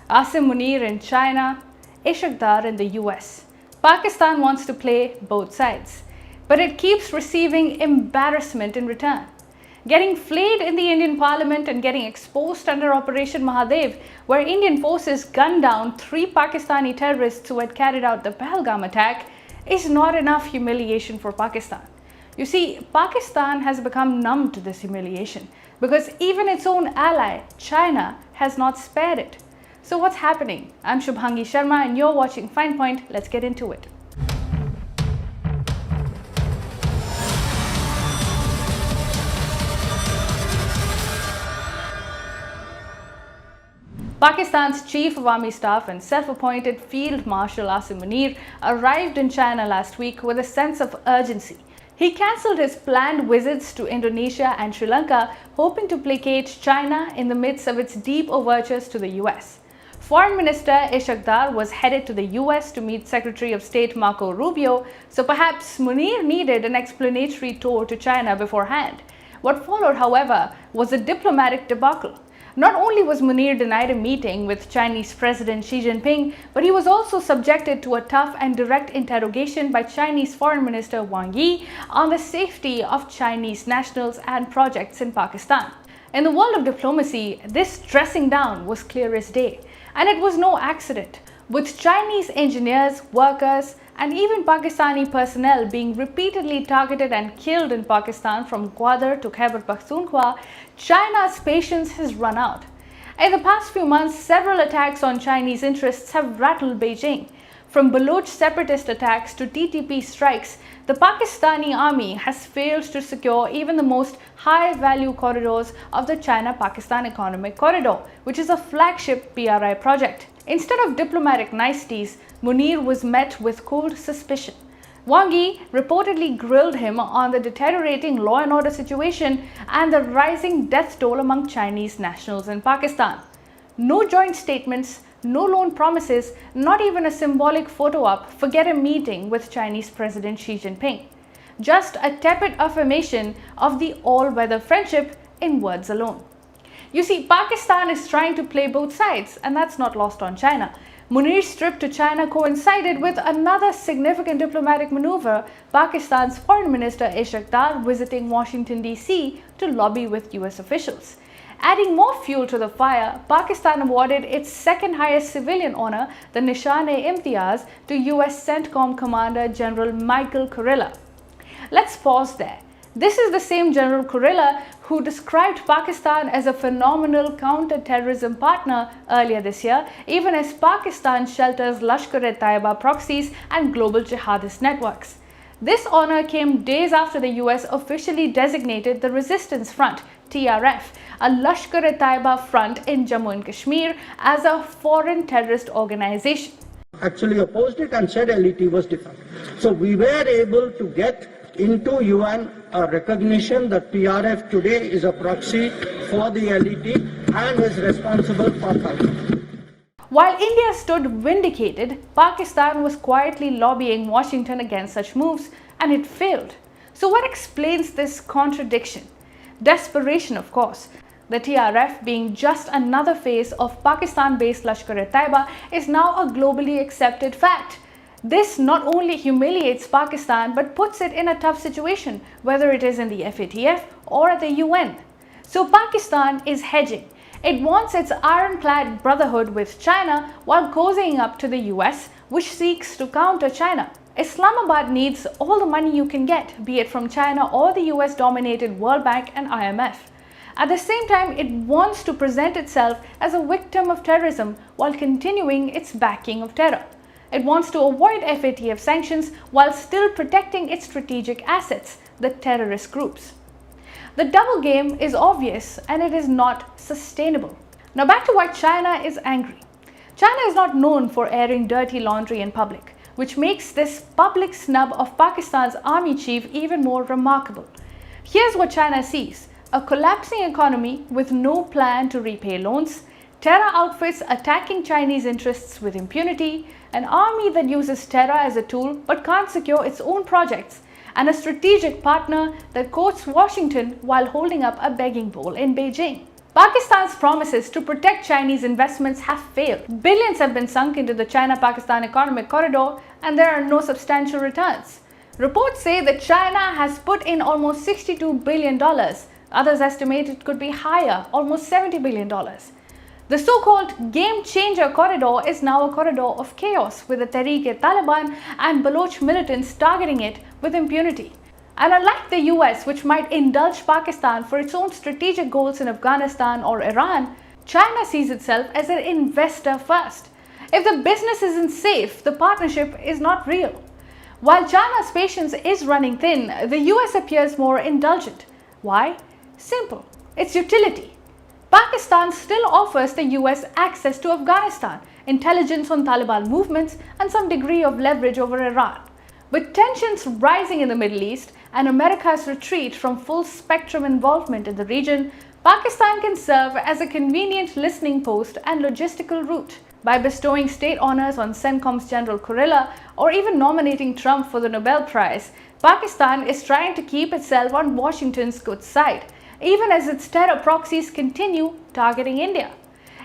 Asim Munir in China, Ishaqdar in the US. Pakistan wants to play both sides, but it keeps receiving embarrassment in return. Getting flayed in the Indian Parliament and getting exposed under Operation Mahadev, where Indian forces gunned down 3 Pakistani terrorists who had carried out the Pahalgam attack, is not enough humiliation for Pakistan. You see, Pakistan has become numb to this humiliation because even its own ally, China, has not spared it. So what's happening? I'm Shubhangi Sharma and you're watching Fine Point. Let's get into it. Pakistan's Chief of Army Staff and self-appointed Field Marshal Asim Munir arrived in China last week with a sense of urgency. He cancelled his planned visits to Indonesia and Sri Lanka, hoping to placate China in the midst of its deep overtures to the US. Foreign Minister Ishaqdar was headed to the US to meet Secretary of State Marco Rubio, so perhaps Munir needed an explanatory tour to China beforehand. What followed, however, was a diplomatic debacle. Not only was Munir denied a meeting with Chinese President Xi Jinping, but he was also subjected to a tough and direct interrogation by Chinese Foreign Minister Wang Yi on the safety of Chinese nationals and projects in Pakistan. In the world of diplomacy, this dressing down was clear as day, and it was no accident. With Chinese engineers, workers, and even Pakistani personnel being repeatedly targeted and killed in Pakistan from Gwadar to Khyber Pakhtunkhwa, China's patience has run out. In the past few months, several attacks on Chinese interests have rattled Beijing. From Baloch separatist attacks to TTP strikes, the Pakistani army has failed to secure even the most high-value corridors of the China-Pakistan Economic Corridor, which is a flagship BRI project. Instead of diplomatic niceties, Munir was met with cold suspicion. Wang Yi reportedly grilled him on the deteriorating law and order situation and the rising death toll among Chinese nationals in Pakistan. No joint statements, no loan promises, not even a symbolic photo op, forget a meeting with Chinese President Xi Jinping. Just a tepid affirmation of the all-weather friendship in words alone. You see, Pakistan is trying to play both sides, and that's not lost on China. Munir's trip to China coincided with another significant diplomatic maneuver, Pakistan's Foreign Minister Ishaqdar visiting Washington, D.C. to lobby with US officials. Adding more fuel to the fire, Pakistan awarded its second highest civilian honor, the Nishan-e-Imtiaz, to US CENTCOM Commander General Michael Kurilla. Let's pause there. This is the same General Kurilla who described Pakistan as a phenomenal counter-terrorism partner earlier this year, even as Pakistan shelters Lashkar-e-Taiba proxies and global jihadist networks. This honor came days after the US officially designated the Resistance Front, TRF, a Lashkar-e-Taiba front in Jammu and Kashmir, as a foreign terrorist organization. Actually opposed it and said LET was different. So we were able to get into UN a recognition that TRF today is a proxy for the LET and is responsible for Khyber. While India stood vindicated, Pakistan was quietly lobbying Washington against such moves, and it failed. So what explains this contradiction? Desperation, of course. The TRF, being just another face of Pakistan-based Lashkar-e-Taiba, is now a globally accepted fact. This not only humiliates Pakistan but puts it in a tough situation, whether it is in the FATF or at the UN. So Pakistan is hedging. It wants its ironclad brotherhood with China while cozying up to the US, which seeks to counter China. Islamabad needs all the money you can get, be it from China or the US-dominated World Bank and IMF. At the same time, it wants to present itself as a victim of terrorism while continuing its backing of terror. It wants to avoid FATF sanctions while still protecting its strategic assets, the terrorist groups. The double game is obvious and it is not sustainable. Now back to why China is angry. China is not known for airing dirty laundry in public, which makes this public snub of Pakistan's army chief even more remarkable. Here's what China sees: a collapsing economy with no plan to repay loans, terror outfits attacking Chinese interests with impunity, an army that uses terror as a tool but can't secure its own projects, and a strategic partner that courts Washington while holding up a begging bowl in Beijing. Pakistan's promises to protect Chinese investments have failed. Billions have been sunk into the China-Pakistan economic corridor and there are no substantial returns. Reports say that China has put in almost $62 billion. Others estimate it could be higher, almost $70 billion. The so-called game-changer corridor is now a corridor of chaos, with the Tehreek-e-Taliban and Baloch militants targeting it with impunity. And unlike the US, which might indulge Pakistan for its own strategic goals in Afghanistan or Iran, China sees itself as an investor first. If the business isn't safe, the partnership is not real. While China's patience is running thin, the US appears more indulgent. Why? Simple. It's utility. Pakistan still offers the US access to Afghanistan, intelligence on Taliban movements, and some degree of leverage over Iran. With tensions rising in the Middle East and America's retreat from full-spectrum involvement in the region, Pakistan can serve as a convenient listening post and logistical route. By bestowing state honors on CENTCOM's General Kurilla or even nominating Trump for the Nobel Prize, Pakistan is trying to keep itself on Washington's good side, even as its terror proxies continue targeting India.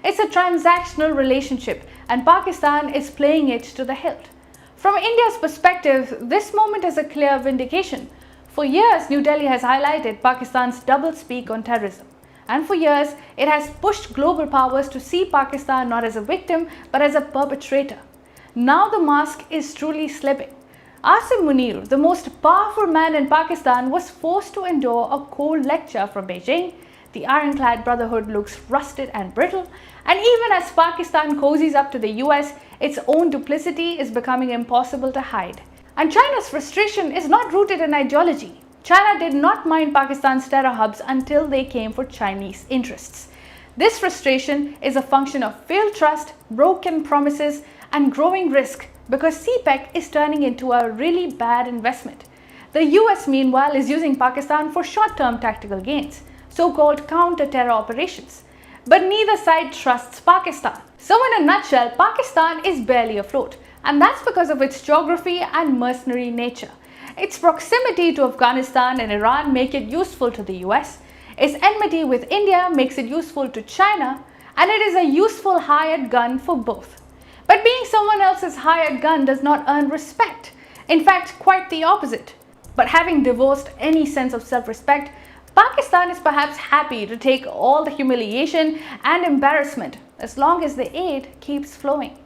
It's a transactional relationship, and Pakistan is playing it to the hilt. From India's perspective, this moment is a clear vindication. For years, New Delhi has highlighted Pakistan's doublespeak on terrorism. And for years, it has pushed global powers to see Pakistan not as a victim, but as a perpetrator. Now the mask is truly slipping. Asim Munir, the most powerful man in Pakistan, was forced to endure a cold lecture from Beijing. The ironclad brotherhood looks rusted and brittle, and even as Pakistan cozies up to the US, its own duplicity is becoming impossible to hide. And China's frustration is not rooted in ideology. China did not mind Pakistan's terror hubs until they came for Chinese interests. This frustration is a function of failed trust, broken promises, and growing risk because CPEC is turning into a really bad investment. The US, meanwhile, is using Pakistan for short-term tactical gains, so-called counter-terror operations. But neither side trusts Pakistan. So in a nutshell, Pakistan is barely afloat, and that's because of its geography and mercenary nature. Its proximity to Afghanistan and Iran make it useful to the US. Its enmity with India makes it useful to China, and it is a useful hired gun for both. But being someone else's hired gun does not earn respect. In fact, quite the opposite. But having divorced any sense of self-respect, Pakistan is perhaps happy to take all the humiliation and embarrassment as long as the aid keeps flowing.